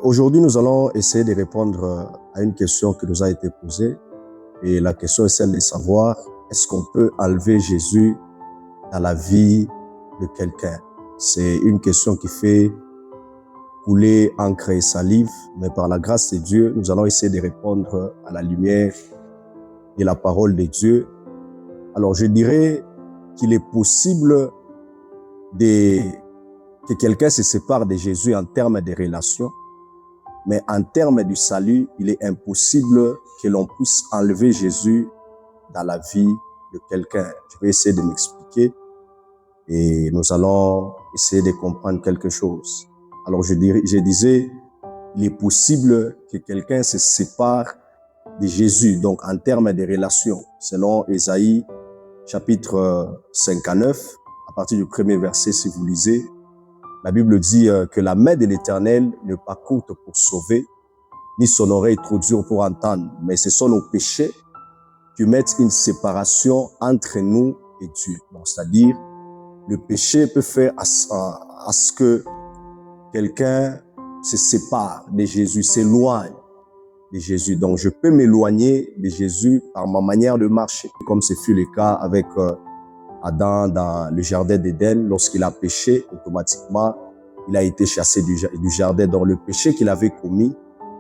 Aujourd'hui, nous allons essayer de répondre à une question qui nous a été posée. Et la question est celle de savoir, est-ce qu'on peut enlever Jésus dans la vie de quelqu'un? C'est une question qui fait couler encre et salive, mais par la grâce de Dieu, nous allons essayer de répondre à la lumière de la parole de Dieu. Alors, je dirais qu'il est possible que quelqu'un se sépare de Jésus en termes de relations, mais en termes du salut, il est impossible que l'on puisse enlever Jésus dans la vie de quelqu'un. Je vais essayer de m'expliquer et nous allons essayer de comprendre quelque chose. Alors je disais, il est possible que quelqu'un se sépare de Jésus, donc en termes de relations. Selon Ésaïe, chapitre 59, à partir du premier verset, si vous lisez, la Bible dit que la main de l'Éternel n'est pas courte pour sauver, ni son oreille trop dure pour entendre, mais ce sont nos péchés qui mettent une séparation entre nous et Dieu. Donc, c'est-à-dire, le péché peut faire à ce que quelqu'un se sépare de Jésus, s'éloigne de Jésus. Donc, je peux m'éloigner de Jésus par ma manière de marcher, comme ce fut le cas avec Adam dans le jardin d'Éden. Lorsqu'il a péché, automatiquement, il a été chassé du jardin. Donc, le péché qu'il avait commis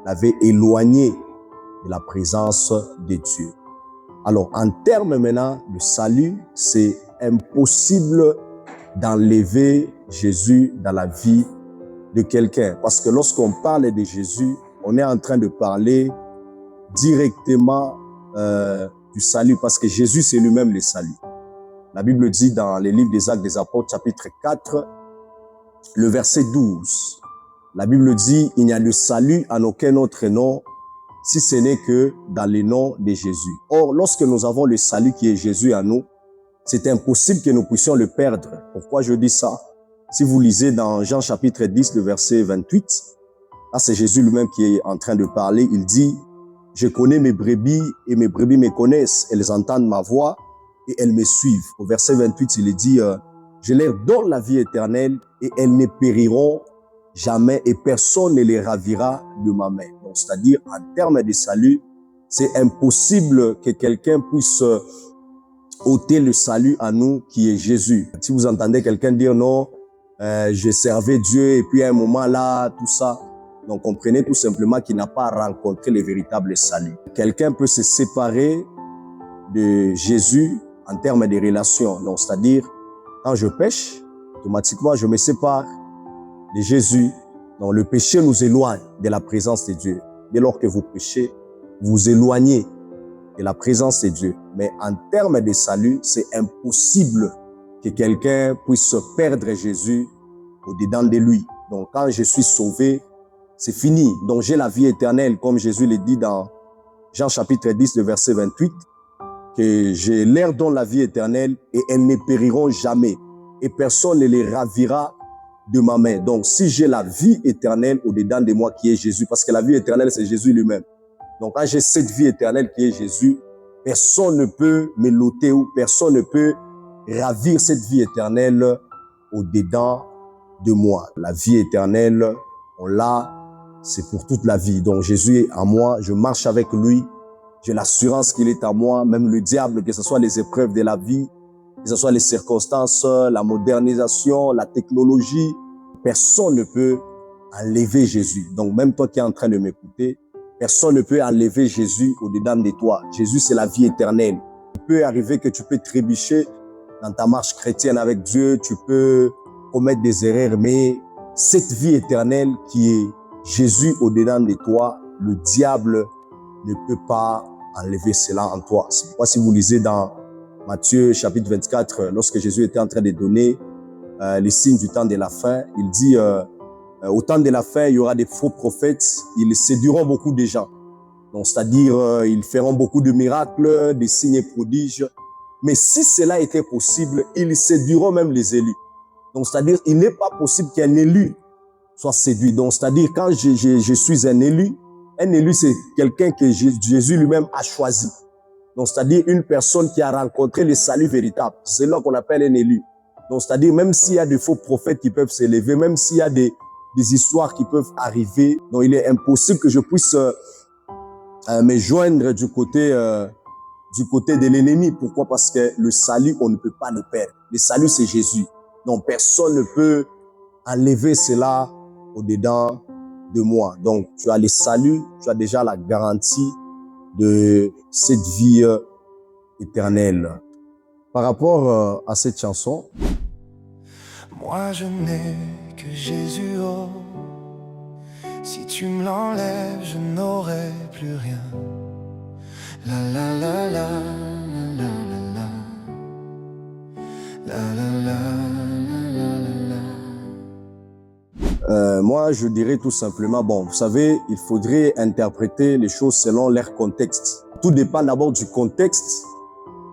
l'avait éloigné de la présence de Dieu. Alors, en termes maintenant de salut, c'est impossible d'enlever Jésus dans la vie de quelqu'un. Parce que lorsqu'on parle de Jésus, on est en train de parler directement du salut, parce que Jésus, c'est lui-même le salut. La Bible dit dans les livres des Actes des Apôtres, chapitre 4, le verset 12, la Bible dit « Il n'y a de salut en aucun autre nom, si ce n'est que dans le nom de Jésus. » Or, lorsque nous avons le salut qui est Jésus en nous, c'est impossible que nous puissions le perdre. Pourquoi je dis ça? Si vous lisez dans Jean chapitre 10, le verset 28, là c'est Jésus lui-même qui est en train de parler, il dit « Je connais mes brebis et mes brebis me connaissent, elles entendent ma voix et elles me suivent. » Au verset 28, il est dit « Je leur donne la vie éternelle et elles ne périront jamais et personne ne les ravira de ma main. » Donc, c'est-à-dire, en termes de salut, c'est impossible que quelqu'un puisse ôter le salut à nous qui est Jésus. Si vous entendez quelqu'un dire non, je servais Dieu et puis à un moment là, tout ça, donc comprenez tout simplement qu'il n'a pas rencontré le véritable salut. Quelqu'un peut se séparer de Jésus en termes de relations. Donc, c'est-à-dire, quand je pêche, automatiquement, je me sépare de Jésus. Donc, le péché nous éloigne de la présence de Dieu. Dès lors que vous péchez, vous vous éloignez de la présence de Dieu. Mais en termes de salut, c'est impossible que quelqu'un puisse perdre Jésus au-dedans de lui. Donc, quand je suis sauvé, c'est fini. Donc, j'ai la vie éternelle, comme Jésus le dit dans Jean chapitre 10, le verset 28, que je leur donne la vie éternelle et elles ne périront jamais. Et personne ne les ravira de ma main. Donc, si j'ai la vie éternelle au-dedans de moi qui est Jésus, parce que la vie éternelle, c'est Jésus lui-même. Donc, quand j'ai cette vie éternelle qui est Jésus, personne ne peut me l'ôter ou personne ne peut ravir cette vie éternelle au-dedans de moi. La vie éternelle, on l'a, c'est pour toute la vie. Donc, Jésus est en moi, je marche avec lui, j'ai l'assurance qu'il est à moi, même le diable, que ce soit les épreuves de la vie, que ce soit les circonstances, la modernisation, la technologie, personne ne peut enlever Jésus. Donc, même toi qui es en train de m'écouter, personne ne peut enlever Jésus au-dedans de toi. Jésus, c'est la vie éternelle. Il peut arriver que tu peux trébucher dans ta marche chrétienne avec Dieu, tu peux commettre des erreurs, mais cette vie éternelle qui est Jésus au-dedans de toi, le diable ne peut pas enlever cela en toi. C'est pourquoi si vous lisez dans Matthieu chapitre 24, lorsque Jésus était en train de donner les signes du temps de la fin, il dit au temps de la fin, il y aura des faux prophètes, ils séduiront beaucoup de gens. Donc, c'est-à-dire, ils feront beaucoup de miracles, des signes et prodiges. Mais si cela était possible, ils séduiront même les élus. Donc, c'est-à-dire, il n'est pas possible qu'un élu soit séduit. Donc, c'est-à-dire, quand je suis un élu, c'est quelqu'un que Jésus lui-même a choisi. Donc, c'est-à-dire une personne qui a rencontré le salut véritable. C'est là qu'on appelle un élu. Donc, c'est-à-dire même s'il y a des faux prophètes qui peuvent s'élever, même s'il y a des des histoires qui peuvent arriver. Donc, il est impossible que je puisse me joindre du côté de l'ennemi. Pourquoi? Parce que le salut, on ne peut pas le perdre. Le salut, c'est Jésus. Donc, personne ne peut enlever cela au-dedans de moi. Donc, tu as le salut, tu as déjà la garantie de cette vie éternelle. Par rapport à cette chanson, moi je n'ai que Jésus, oh. Si tu me l'enlèves, je n'aurai plus rien. La la la la la la la la la la moi je dirais tout simplement, bon, vous savez, il faudrait interpréter les choses selon leur contexte. Tout dépend d'abord du contexte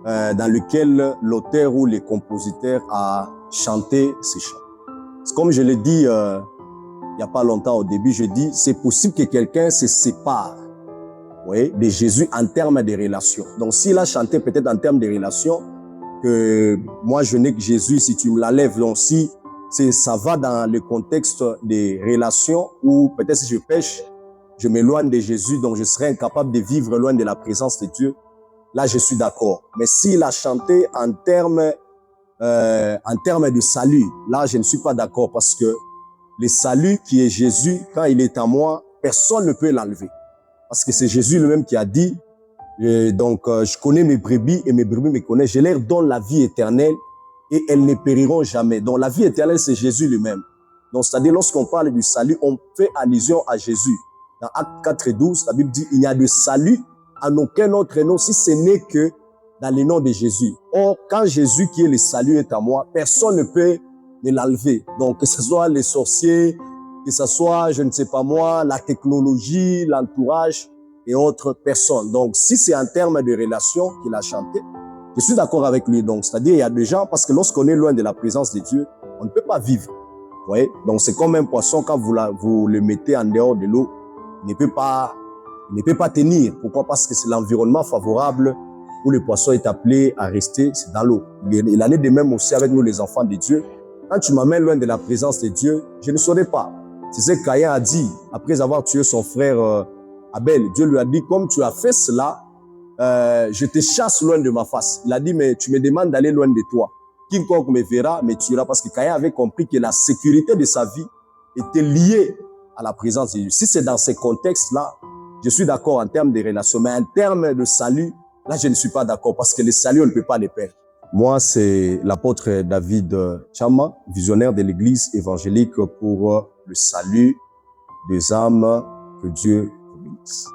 dans lequel l'auteur ou les compositeurs a chanté ces chants. Comme je l'ai dit il n'y a pas longtemps au début, je dis, c'est possible que quelqu'un se sépare, oui, de Jésus en termes de relations. Donc s'il a chanté peut-être en termes de relations, que moi je n'ai que Jésus, si tu me l'enlèves, donc si ça va dans le contexte des relations où peut-être si je pêche, je m'éloigne de Jésus, donc je serai incapable de vivre loin de la présence de Dieu. Là, je suis d'accord. Mais s'il a chanté en termes de salut, là, je ne suis pas d'accord parce que le salut qui est Jésus, quand il est en moi, personne ne peut l'enlever. Parce que c'est Jésus lui-même qui a dit, je connais mes brebis et mes brebis me connaissent. Je leur donne la vie éternelle et elles ne périront jamais. Donc la vie éternelle, c'est Jésus lui-même. Donc c'est-à-dire lorsqu'on parle du salut, on fait allusion à Jésus. Dans Actes 4:12, la Bible dit, il n'y a de salut en aucun autre nom si ce n'est que dans le nom de Jésus. Or, quand Jésus qui est le salut est à moi, personne ne peut me l'enlever. Donc que ce soit les sorciers, que ce soit, je ne sais pas moi, la technologie, l'entourage et autres personnes. Donc si c'est en termes de relation qu'il a chanté, je suis d'accord avec lui. Donc c'est-à-dire il y a des gens, parce que lorsqu'on est loin de la présence de Dieu, on ne peut pas vivre. Vous voyez? Donc c'est comme un poisson, quand vous le mettez en dehors de l'eau, il ne peut pas tenir. Pourquoi? Parce que c'est l'environnement favorable où le poisson est appelé à rester, c'est dans l'eau. Il en est de même aussi avec nous les enfants de Dieu. Quand tu m'amènes loin de la présence de Dieu, je ne saurais pas. C'est ce que Caïn a dit après avoir tué son frère Abel. Dieu lui a dit, comme tu as fait cela, je te chasse loin de ma face. Il a dit, mais tu me demandes d'aller loin de toi. Quiconque me verra me tuera, parce que Caïn avait compris que la sécurité de sa vie était liée à la présence de Dieu. Si c'est dans ces contextes-là, je suis d'accord en termes de relations, mais en termes de salut, là, je ne suis pas d'accord parce que le salut, on ne peut pas le perdre. Moi, c'est l'apôtre David Chama, visionnaire de l'église évangélique pour le salut des âmes. Que Dieu vous bénisse.